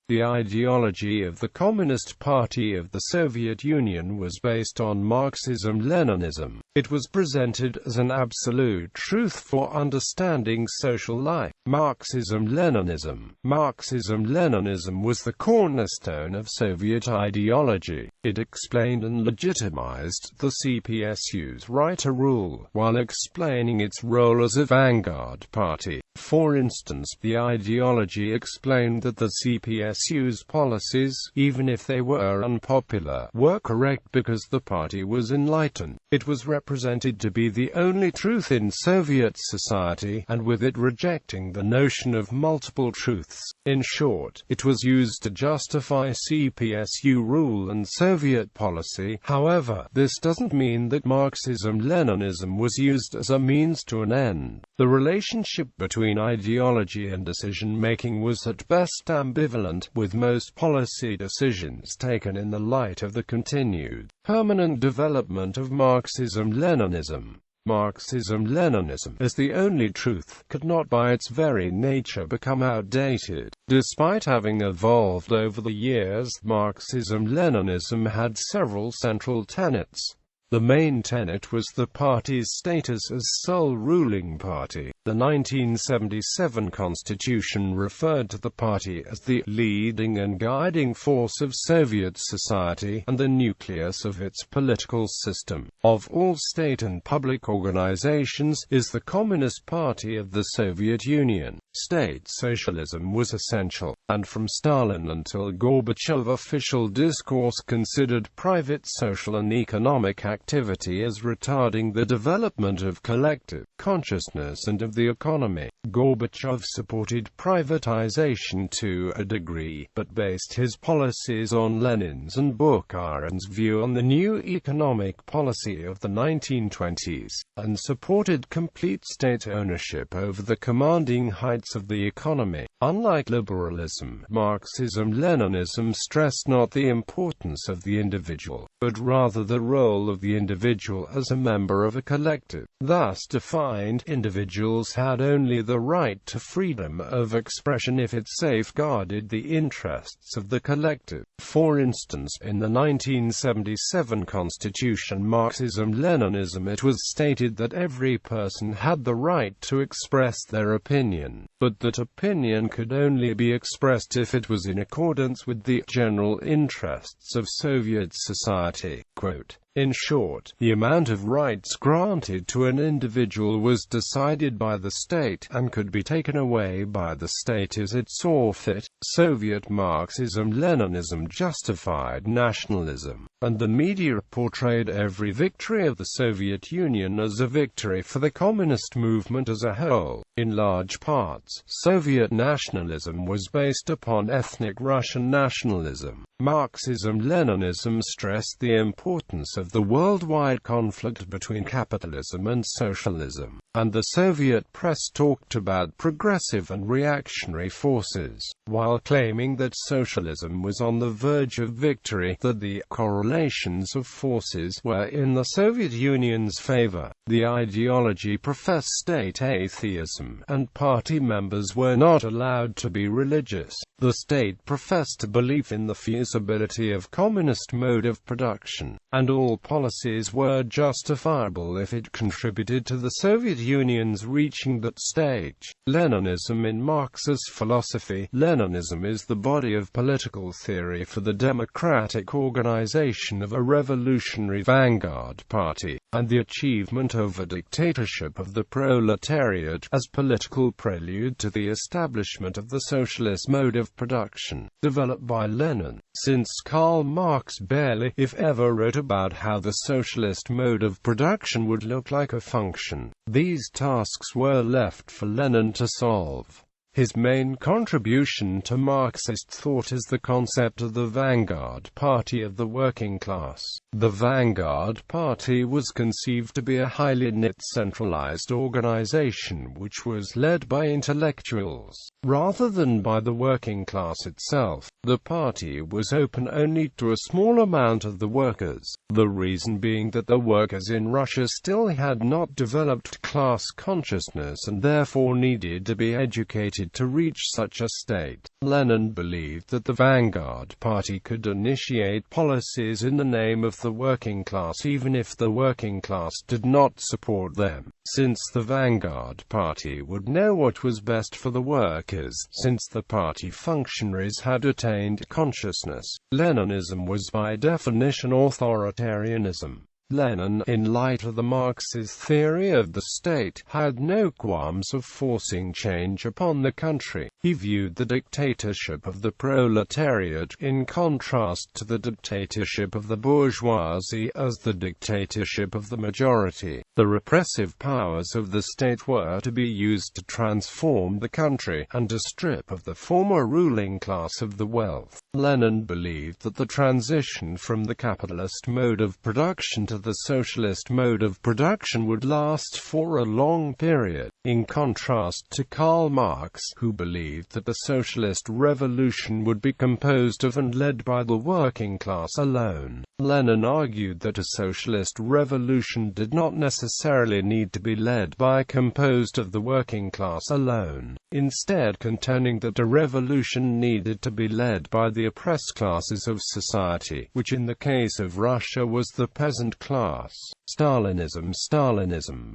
The ideology of the Communist Party of the Soviet Union was based on Marxism-Leninism. It was presented as an absolute truth for understanding social life. Marxism-Leninism. Marxism-Leninism was the cornerstone of Soviet ideology. It explained and legitimized the CPSU's right to rule, while explaining its role as a vanguard party. For instance, the ideology explained that the CPSU's policies, even if they were unpopular, were correct because the party was enlightened. It was represented to be the only truth in Soviet society, and with it rejecting the notion of multiple truths. In short, it was used to justify CPSU rule and Soviet policy. However, this doesn't mean that Marxism-Leninism was used as a means to an end. The relationship between ideology and decision-making was at best ambivalent, with most policy decisions taken in the light of the continued, permanent development of Marxism-Leninism. Marxism-Leninism, as the only truth, could not by its very nature become outdated. Despite having evolved over the years, Marxism-Leninism had several central tenets. The main tenet was the party's status as sole ruling party. The 1977 Constitution referred to the party as the leading and guiding force of Soviet society, and the nucleus of its political system. Of all state and public organizations, is the Communist Party of the Soviet Union. State socialism was essential, and from Stalin until Gorbachev official discourse considered private social and economic activity as retarding the development of collective consciousness and of the economy. Gorbachev supported privatization to a degree, but based his policies on Lenin's and Bukharin's view on the new economic policy of the 1920s, and supported complete state ownership over the commanding heights of the economy. Unlike liberalism, Marxism-Leninism stressed not the importance of the individual, but rather the role of the individual as a member of a collective. Thus defined, individuals had only the right to freedom of expression if it safeguarded the interests of the collective. For instance, in the 1977 Constitution Marxism-Leninism, it was stated that every person had the right to express their opinion, but that opinion could only be expressed if it was in accordance with the general interests of Soviet society. Quote, "In short, the amount of rights granted to an individual was decided by the state, and could be taken away by the state as it saw fit." Soviet Marxism-Leninism justified nationalism, and the media portrayed every victory of the Soviet Union as a victory for the communist movement as a whole. In large parts, Soviet nationalism was based upon ethnic Russian nationalism. Marxism-Leninism stressed the importance of the worldwide conflict between capitalism and socialism, and the Soviet press talked about progressive and reactionary forces, while claiming that socialism was on the verge of victory, that the correlations of forces were in the Soviet Union's favor. The ideology professed state atheism, and party members were not allowed to be religious. The state professed a belief in the feasibility of communist mode of production, and all policies were justifiable if it contributed to the Soviet Union's reaching that stage. Leninism. In Marx's philosophy, Leninism is the body of political theory for the democratic organization of a revolutionary vanguard party, and the achievement of a dictatorship of the proletariat, as political prelude to the establishment of the socialist mode of production, developed by Lenin. Since Karl Marx barely, if ever, wrote about how the socialist mode of production would look like a function, these tasks were left for Lenin to solve. His main contribution to Marxist thought is the concept of the vanguard party of the working class. The vanguard party was conceived to be a highly knit centralized organization which was led by intellectuals, rather than by the working class itself. The party was open only to a small amount of the workers, the reason being that the workers in Russia still had not developed class consciousness and therefore needed to be educated needed to reach such a state. Lenin believed that the vanguard party could initiate policies in the name of the working class even if the working class did not support them, since the vanguard party would know what was best for the workers, since the party functionaries had attained consciousness. Leninism was by definition authoritarianism. Lenin, in light of the Marxist theory of the state, had no qualms of forcing change upon the country. He viewed the dictatorship of the proletariat, in contrast to the dictatorship of the bourgeoisie, as the dictatorship of the majority. The repressive powers of the state were to be used to transform the country, and to strip of the former ruling class of the wealth. Lenin believed that the transition from the capitalist mode of production to the socialist mode of production would last for a long period, in contrast to Karl Marx, who believed that the socialist revolution would be composed of and led by the working class alone. Lenin argued that a socialist revolution did not necessarily need to be led by composed of the working class alone, instead contending that a revolution needed to be led by the oppressed classes of society, which in the case of Russia was the peasant class. Stalinism,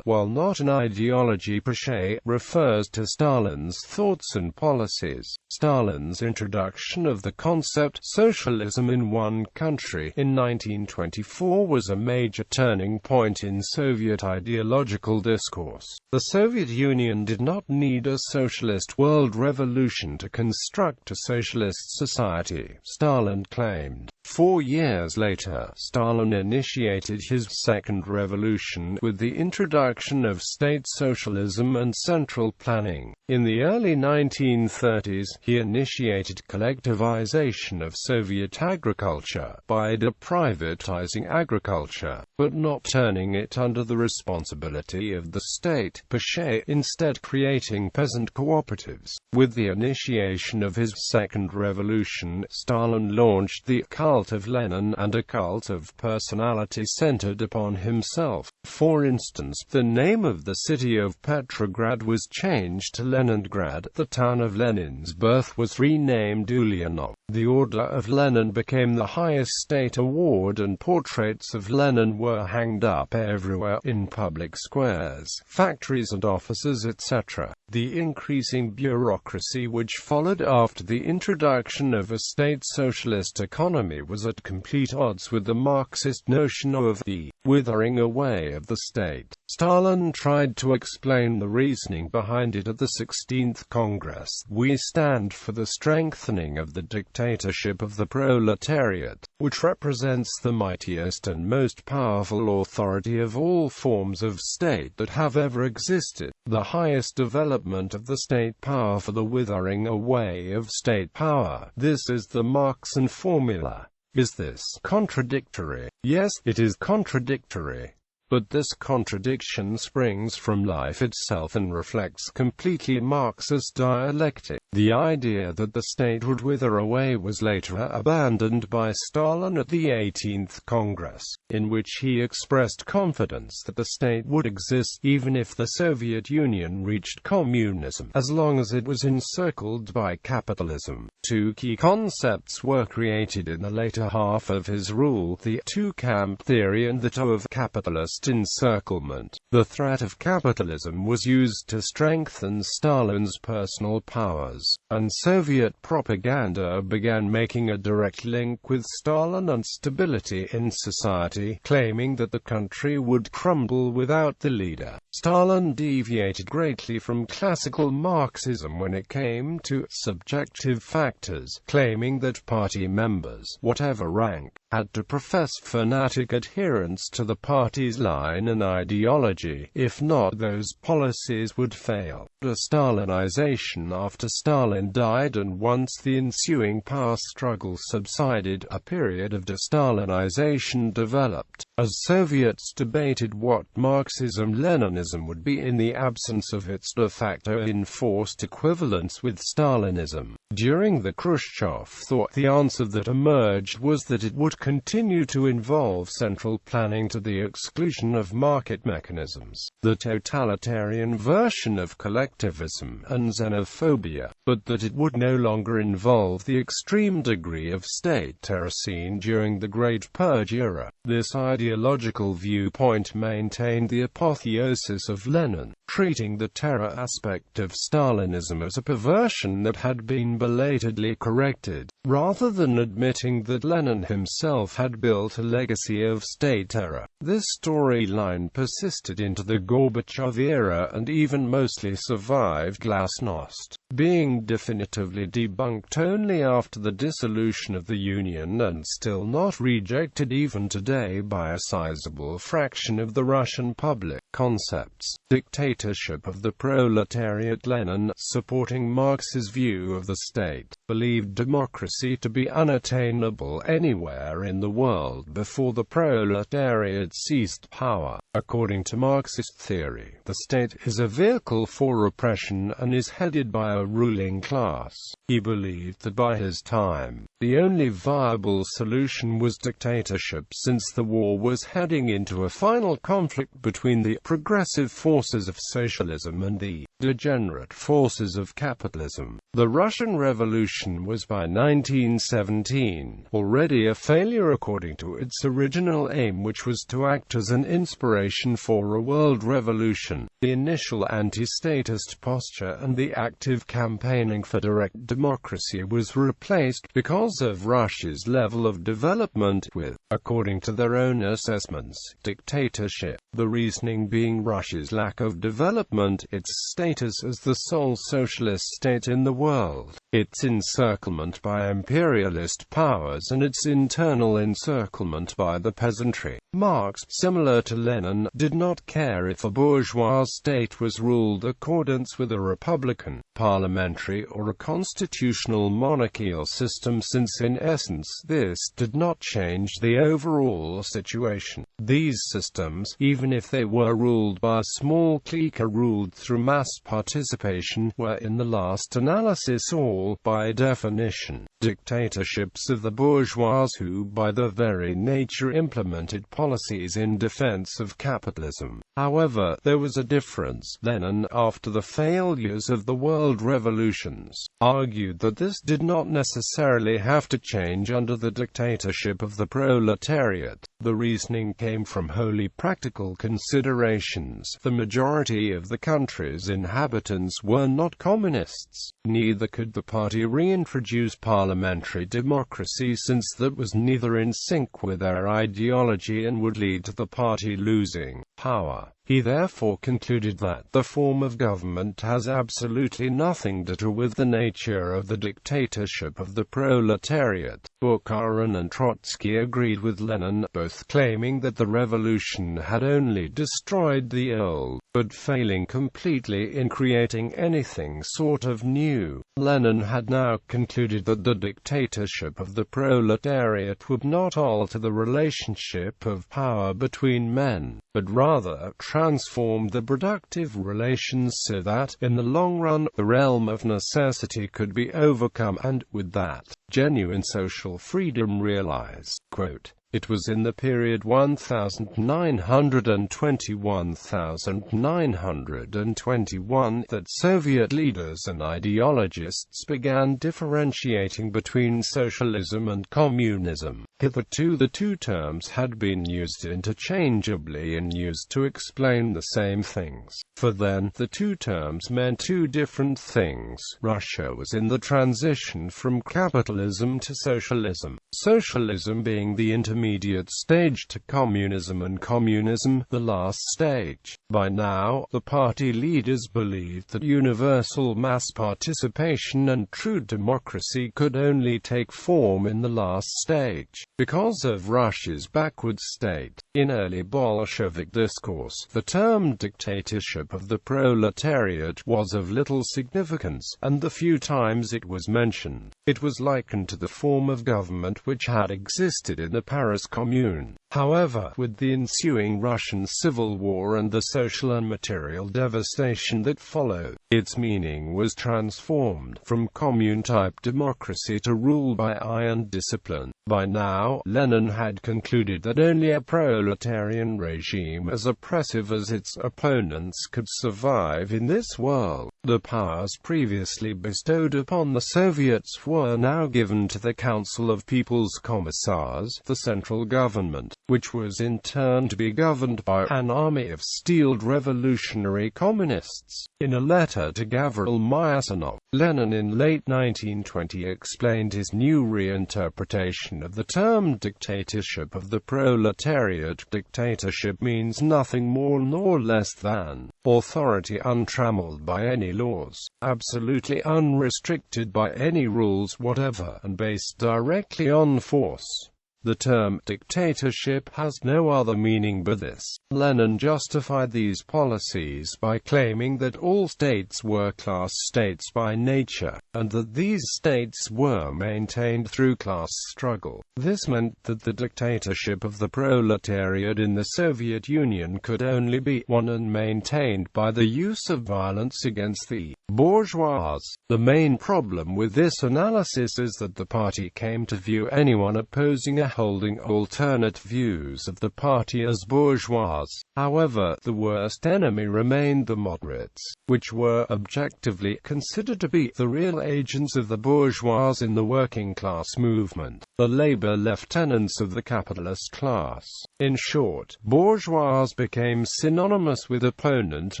while not an ideology per se, refers to Stalin's thoughts and policies. Stalin's introduction of the concept socialism in one country in 1924 was a major turning point in Soviet ideological discourse. The Soviet Union did not need a socialist world revolution to construct a socialist society, Stalin claimed. 4 years later, Stalin initiated his second revolution with the introduction of state socialism and central planning. In the early 1930s, he initiated collectivization of Soviet agriculture by deprivatizing agriculture, but not turning it under the responsibility of the state per se, instead creating peasant cooperatives. With the initiation of his second revolution, Stalin launched the cult of Lenin and a cult of personality centered upon himself. For instance, the name of the city of Petrograd was changed to Leningrad. The town of Lenin's birth was renamed Ulyanov. The Order of Lenin became the highest state award, and portraits of Lenin were hanged up everywhere, in public squares, factories and offices, etc. The increasing bureaucracy which followed after the introduction of a state socialist economy was at complete odds with the Marxist notion of the withering away of the state. Stalin tried to explain the reasoning behind it at the 16th Congress. We stand for the strengthening of the dictatorship of the proletariat, which represents the mightiest and most powerful authority of all forms of state that have ever existed, the highest development of the state power for the withering away of state power. This is the Marxian formula. Is this contradictory? Yes, it is contradictory. But this contradiction springs from life itself and reflects completely Marxist dialectic. The idea that the state would wither away was later abandoned by Stalin at the 18th Congress, in which he expressed confidence that the state would exist even if the Soviet Union reached communism, as long as it was encircled by capitalism. Two key concepts were created in the later half of his rule: the two-camp theory and the toe of capitalist encirclement. The threat of capitalism was used to strengthen Stalin's personal powers, and Soviet propaganda began making a direct link with Stalin and stability in society, claiming that the country would crumble without the leader. Stalin deviated greatly from classical Marxism when it came to subjective factors, claiming that party members, whatever rank, had to profess fanatic adherence to the party's line and ideology. If not, those policies would fail. The Stalin Ization after Stalin died, and once the ensuing power struggle subsided, a period of de-Stalinization developed, as Soviets debated what Marxism-Leninism would be in the absence of its de facto enforced equivalence with Stalinism. During the Khrushchev thought, the answer that emerged was that it would continue to involve central planning to the exclusion of market mechanisms, the totalitarian version of collectivism and xenophobia, but that it would no longer involve the extreme degree of state terror seen during the Great Purge era. This ideological viewpoint maintained the apotheosis of Lenin, treating the terror aspect of Stalinism as a perversion that had been belatedly corrected, rather than admitting that Lenin himself had built a legacy of state terror. This storyline persisted into the Gorbachev era and even mostly survived Glasnost, being definitively debunked only after the dissolution of the Union and still not rejected even today by a sizable fraction of the Russian public. Concepts: Dictatorship of the Proletariat. Lenin, supporting Marx's view of the state, believed democracy to be unattainable anywhere in the world before the proletariat seized power. According to Marxist theory, the state is a vehicle for repression and is headed by a ruling class. He believed that by his time, the only viable solution was dictatorship, since the war was heading into a final conflict between the progressive forces of socialism and the degenerate forces of capitalism. The Russian Revolution was by 1917 already a failure according to its original aim, which was to act as an inspiration for a world revolution. The initial anti-statist posture and the active campaigning for direct democracy was replaced, because of Russia's level of development, with, according to their own assessments, dictatorship. The reasoning being Russia's lack of development, its status as the sole socialist state in the world, its encirclement by imperialist powers, and its internal encirclement by the peasantry. Marx, similar to Lenin, did not care if a bourgeois state was ruled accordance with a republican, parliamentary or a constitutional monarchical system, since in essence this did not change the overall situation. These systems, even if they were ruled by a small clique or ruled through mass participation, were in the last analysis all, by definition, dictatorships of the bourgeois who by their very nature implemented policies in defense of capitalism. However, there was a difference. Lenin, after the failures of the world revolutions, argued that this did not necessarily have to change under the dictatorship of the proletariat. The reasoning came from wholly practical considerations. The majority of the country's inhabitants were not communists. Neither could the party reintroduce parliamentary democracy, since that was neither in sync with their ideology and would lead to the party losing power. He therefore concluded that the form of government has absolutely nothing to do with the nature of the dictatorship of the proletariat. Bukharin and Trotsky agreed with Lenin, both claiming that the revolution had only destroyed the old, but failing completely in creating anything sort of new. Lenin had now concluded that the dictatorship of the proletariat would not alter the relationship of power between men, but rather transformed the productive relations so that, in the long run, the realm of necessity could be overcome and, with that, genuine social freedom realized. Quote, "It was in the period 1920–1921 that Soviet leaders and ideologists began differentiating between socialism and communism. Hitherto the two terms had been used interchangeably and used to explain the same things. For then, the two terms meant two different things. Russia was in the transition from capitalism to socialism, socialism being the intermediate stage to communism, and communism the last stage. By now, the party leaders believed that universal mass participation and true democracy could only take form in the last stage. because of Russia's backward state. In early Bolshevik discourse, the term dictatorship of the proletariat was of little significance, and the few times it was mentioned, it was likened to the form of government which had existed in the Paris Commune. However, with the ensuing Russian Civil War and the social and material devastation that followed, its meaning was transformed from commune-type democracy to rule by iron discipline. By now, Lenin had concluded that only a proletarian regime as oppressive as its opponents could survive in this world. The powers previously bestowed upon the Soviets were now given to the Council of People's Commissars, the central government, which was in turn to be governed by an army of steeled revolutionary communists. In a letter to Gavril Myasnov, Lenin in late 1920 explained his new reinterpretation of the term dictatorship of the proletariat. Dictatorship means nothing more nor less than authority untrammeled by any laws, absolutely unrestricted by any rules whatever, and based directly on force. The term dictatorship has no other meaning but this. Lenin justified these policies by claiming that all states were class states by nature, and that these states were maintained through class struggle. This meant that the dictatorship of the proletariat in the Soviet Union could only be won and maintained by the use of violence against the bourgeois. The main problem with this analysis is that the party came to view anyone opposing a holding alternate views of the party as bourgeois. However, the worst enemy remained the moderates, which were objectively considered to be the real agents of the bourgeois in the working class movement, the labor lieutenants of the capitalist class. In short, bourgeois became synonymous with opponent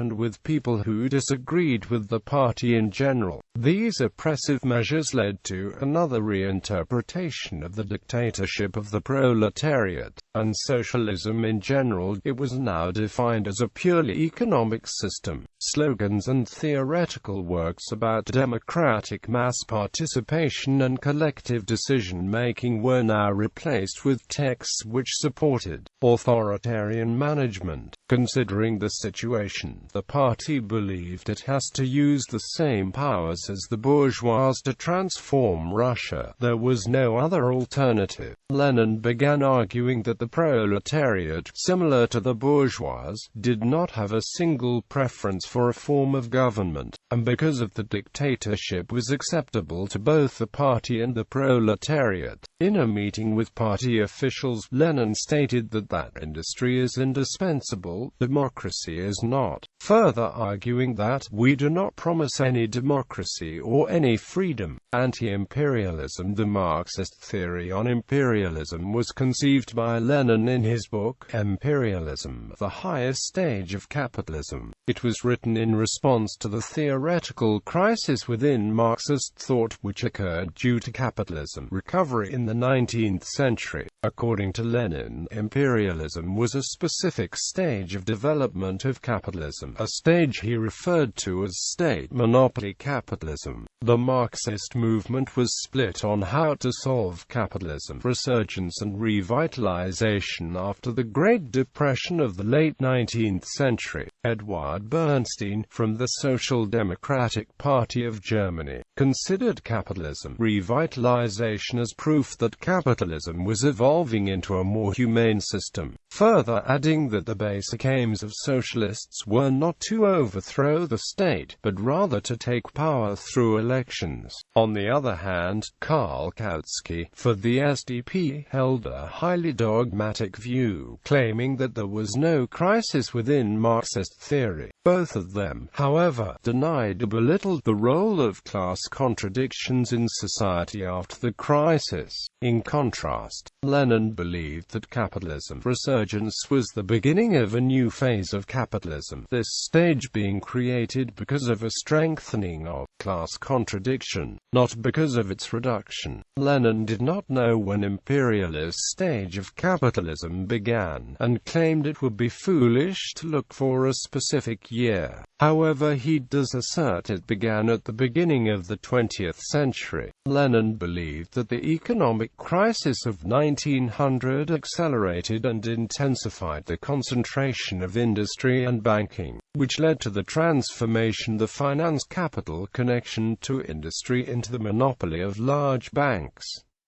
and with people who disagreed with the party in general. These oppressive measures led to another reinterpretation of the dictatorship of the proletariat, and socialism in general. It was now defined as a purely economic system. Slogans and theoretical works about democratic mass participation and collective decision-making were now replaced with texts which supported authoritarian management. Considering the situation, the party believed it has to use the same powers as the bourgeois to transform Russia. There was no other alternative. Lenin began arguing that the proletariat, similar to the bourgeois, did not have a single preference for a form of government, and because of the dictatorship was acceptable to both the party and the proletariat. In a meeting with party officials, Lenin stated that industry is indispensable, democracy is not, further arguing that we do not promise any democracy or any freedom. Anti-Imperialism. The Marxist theory on imperialism was conceived by Lenin in his book, Imperialism, the highest stage of capitalism. It was written in response to the theoretical crisis within Marxist thought which occurred due to capitalism recovery in the 19th century. According to Lenin, imperialism was a specific stage of development of capitalism, a stage he referred to as state monopoly capitalism. The Marxist movement was split on how to solve capitalism resurgence and revitalization after the Great Depression of the late 19th century. Edward Bernstein, from the Social Democratic Party of Germany, considered capitalism revitalization as proof that capitalism was evolving into a more humane system, further adding that the basic aims of socialists were not to overthrow the state, but rather to take power through elections. On the other hand, Karl Kautsky, for the SDP, held a highly dogmatic view, claiming that there was no crisis within Marxist theory. Both of them, however, denied or belittled the role of class contradictions in society after the crisis. In contrast, Lenin believed that capitalism resurgence emergence was the beginning of a new phase of capitalism, this stage being created because of a strengthening of class contradiction, not because of its reduction. Lenin did not know when imperialist stage of capitalism began, and claimed it would be foolish to look for a specific year. However, he does assert it began at the beginning of the 20th century. Lenin believed that the economic crisis of 1900 accelerated and intensified the concentration of industry and banking, which led to the transformation of the finance capital connection to industry into the monopoly of large banks.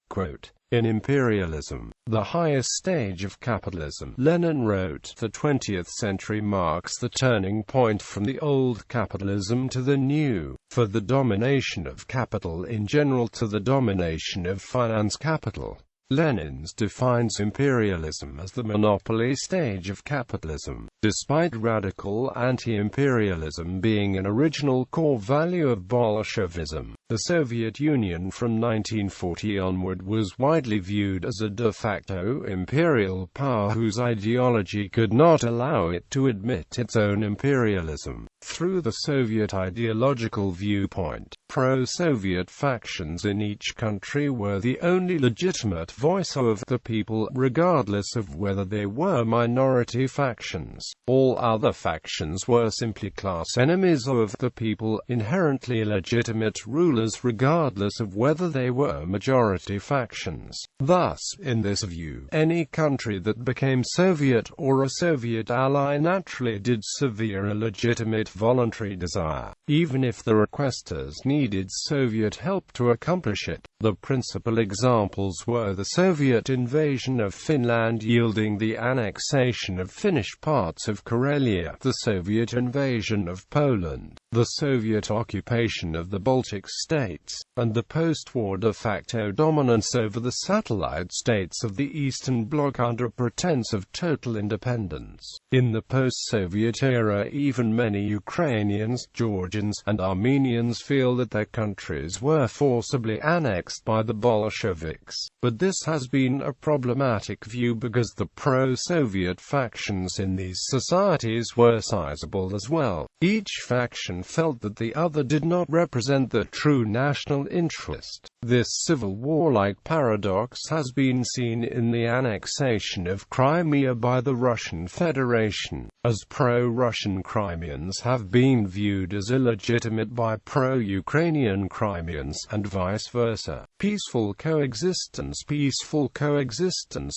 Quote, "In imperialism, the highest stage of capitalism," Lenin wrote, "the 20th century marks the turning point from the old capitalism to the new, for the domination of capital in general to the domination of finance capital." Lenin defines imperialism as the monopoly stage of capitalism. Despite radical anti-imperialism being an original core value of Bolshevism, the Soviet Union from 1940 onward was widely viewed as a de facto imperial power whose ideology could not allow it to admit its own imperialism. Through the Soviet ideological viewpoint, pro-Soviet factions in each country were the only legitimate voice of the people, regardless of whether they were minority factions. All other factions were simply class enemies of the people, inherently illegitimate rulers regardless of whether they were majority factions. Thus, in this view, any country that became Soviet or a Soviet ally naturally did severe illegitimate voluntary desire, even if the requesters needed Soviet help to accomplish it. The principal examples were the Soviet invasion of Finland yielding the annexation of Finnish parts of Karelia, the Soviet invasion of Poland, the Soviet occupation of the Baltic states, and the post-war de facto dominance over the satellite states of the Eastern Bloc under pretense of total independence. In the post-Soviet era, even many Ukrainians, Georgians, and Armenians feel that their countries were forcibly annexed by the Bolsheviks. But this has been a problematic view because the pro-Soviet factions in these societies were sizable as well. Each faction felt that the other did not represent the true national interest. This civil war-like paradox has been seen in the annexation of Crimea by the Russian Federation, as pro-Russian Crimeans have been viewed as illegitimate by pro-Ukrainian Crimeans, and vice versa. Peaceful coexistence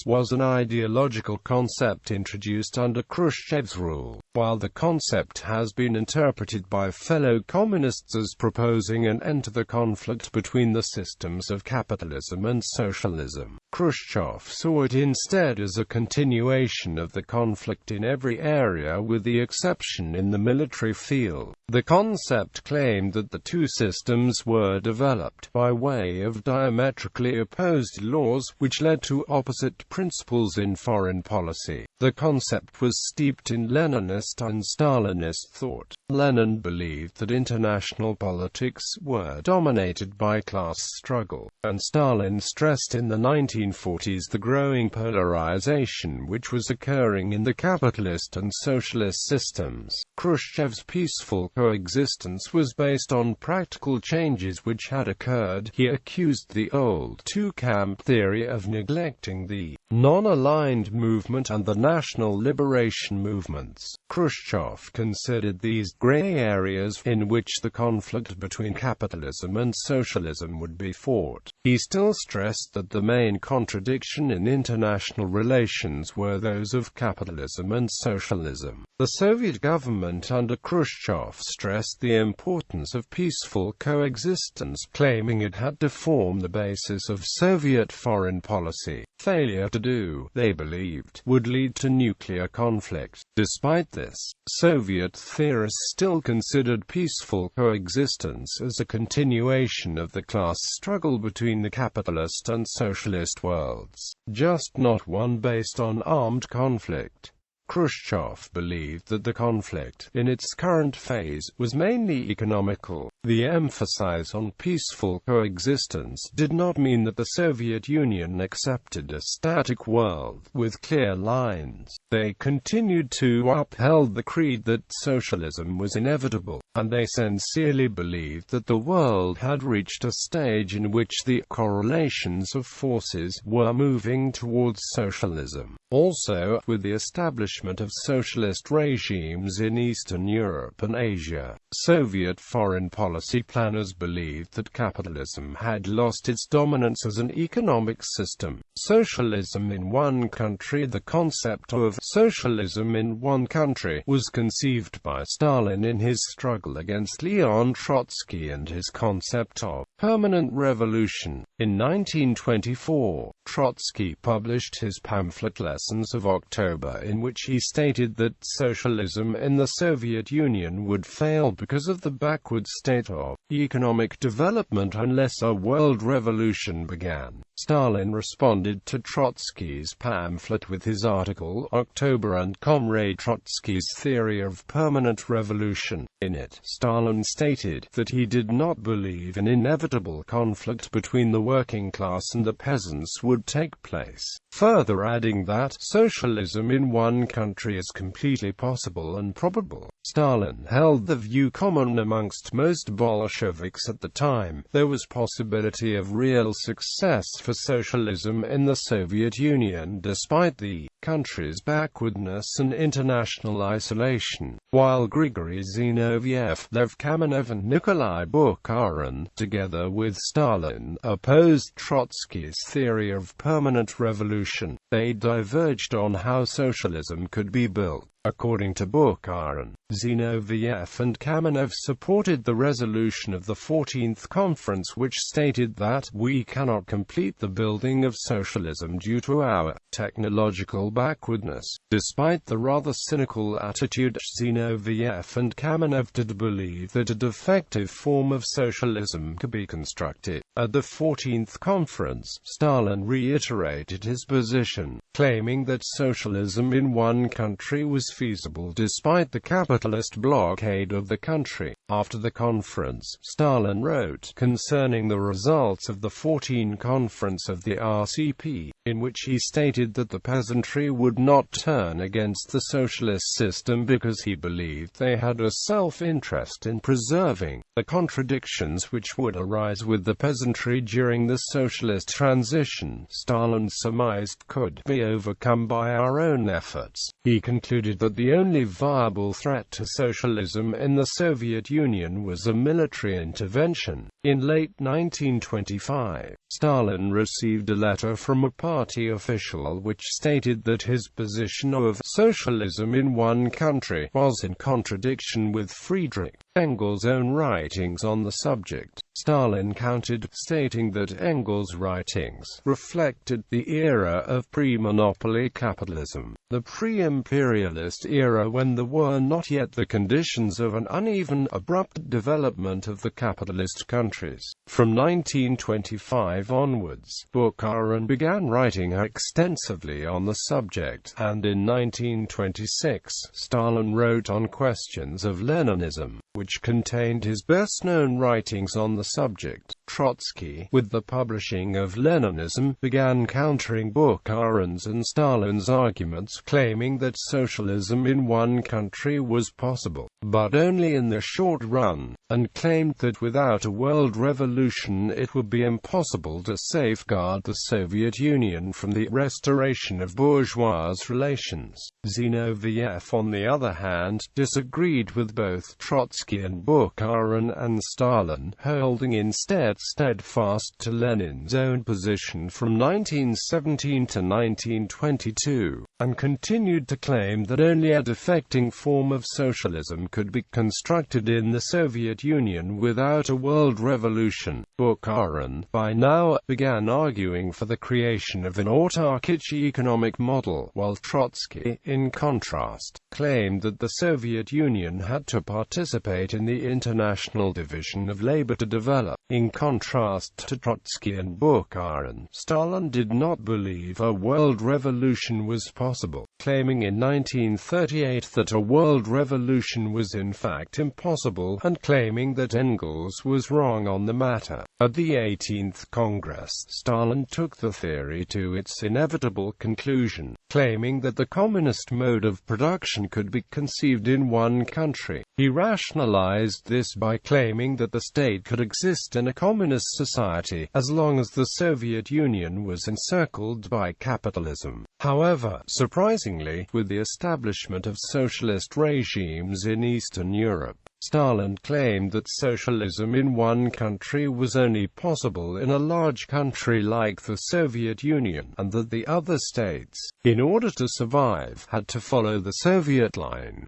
was an ideological concept introduced under Khrushchev's rule, while the concept has been interpreted by fellow communists as proposing an end to the conflict between the systems of capitalism and socialism. Khrushchev saw it instead as a continuation of the conflict in every area with the exception in the military field. The concept claimed that the two systems were developed by way of diametrically opposed laws, which led to opposite principles in foreign policy. The concept was steeped in Leninist and Stalinist thought. Lenin believed that international politics were dominated by class struggle, and Stalin stressed in the 1940s the growing polarization which was occurring in the capitalist and socialist systems. Khrushchev's peaceful coexistence was based on practical changes which had occurred. He accused the old two-camp theory of neglecting the non-aligned movement and the national liberation movements. Khrushchev considered these gray areas in which the conflict between capitalism and socialism would be fought. He still stressed that the main contradiction in international relations were those of capitalism and socialism. The Soviet government under Khrushchev stressed the importance of peaceful coexistence, claiming it had to form the basis of Soviet foreign policy. Failure to do, they believed, would lead to nuclear conflict. Despite this, Soviet theorists still considered peaceful coexistence as a continuation of the class struggle between the capitalist and socialist worlds, just not one based on armed conflict. Khrushchev believed that the conflict, in its current phase, was mainly economical. The emphasis on peaceful coexistence did not mean that the Soviet Union accepted a static world with clear lines. They continued to uphold the creed that socialism was inevitable, and they sincerely believed that the world had reached a stage in which the correlations of forces were moving towards socialism. Also, with the establishment of socialist regimes in Eastern Europe and Asia, Soviet foreign policy planners believed that capitalism had lost its dominance as an economic system. Socialism in one country. The concept of socialism in one country was conceived by Stalin in his struggle against Leon Trotsky and his concept of permanent revolution. In 1924, Trotsky published his pamphlet Lessons of October, in which he stated that socialism in the Soviet Union would fail because of the backward state of economic development unless a world revolution began. Stalin responded to Trotsky's pamphlet with his article October and Comrade Trotsky's Theory of Permanent Revolution. In it, Stalin stated that he did not believe an inevitable conflict between the working class and the peasants would take place, further adding that socialism in one country is completely possible and probable. Stalin held the view common amongst most Bolsheviks at the time: there was possibility of real success for socialism in the Soviet Union despite the country's backwardness and international isolation. While Grigory Zinoviev, Lev Kamenev and Nikolai Bukharin, together with Stalin, opposed Trotsky's theory of permanent revolution, they diverged on how socialism could be built. According to Bukharin, Zinoviev and Kamenev supported the resolution of the 14th Conference, which stated that we cannot complete the building of socialism due to our technological backwardness. Despite the rather cynical attitude, Zinoviev and Kamenev did believe that a defective form of socialism could be constructed. At the 14th Conference, Stalin reiterated his position, claiming that socialism in one country was feasible despite the capitalist blockade of the country. After the conference, Stalin wrote concerning the results of the 14th Conference of the RCP, in which he stated that the peasantry would not turn against the socialist system because he believed they had a self-interest in preserving the contradictions which would arise with the peasantry during the socialist transition. Stalin surmised could be overcome by our own efforts. He concluded that the only viable threat to socialism in the Soviet Union was a military intervention. In late 1925, Stalin received a letter from a party official which stated that his position of socialism in one country was in contradiction with Friedrich Engels' own writings on the subject. Stalin countered, stating that Engels' writings reflected the era of pre-monopoly capitalism, the pre-imperialist era when there were not yet the conditions of an uneven, abrupt development of the capitalist countries. From 1925 onwards, Bukharin began writing extensively on the subject, and in 1926, Stalin wrote on questions of Leninism, which contained his best-known writings on the subject. Trotsky, with the publishing of Leninism, began countering Bukharin's and Stalin's arguments, claiming that socialism in one country was possible, but only in the short run, and claimed that without a world revolution it would be impossible to safeguard the Soviet Union from the restoration of bourgeois relations. Zinoviev, on the other hand, disagreed with both Trotsky and Bukharin and Stalin, holding instead steadfast to Lenin's own position from 1917 to 1922, and continued to claim that only a defecting form of socialism could be constructed in the Soviet Union without a world revolution. Bukharin, by now, began arguing for the creation of an autarkic economic model, while Trotsky, in contrast, claimed that the Soviet Union had to participate in the international division of labor to develop. In contrast to Trotsky and Bukharin, Stalin did not believe a world revolution was possible, claiming in 1938 that a world revolution was in fact impossible, and claiming that Engels was wrong on the matter. At the 18th Congress, Stalin took the theory to its inevitable conclusion, claiming that the communist mode of production could be conceived in one country. He rationalized this by claiming that the state could exist in a communist society, as long as the Soviet Union was encircled by capitalism. However, surprisingly, with the establishment of socialist regimes in Eastern Europe, Stalin claimed that socialism in one country was only possible in a large country like the Soviet Union, and that the other states, in order to survive, had to follow the Soviet line.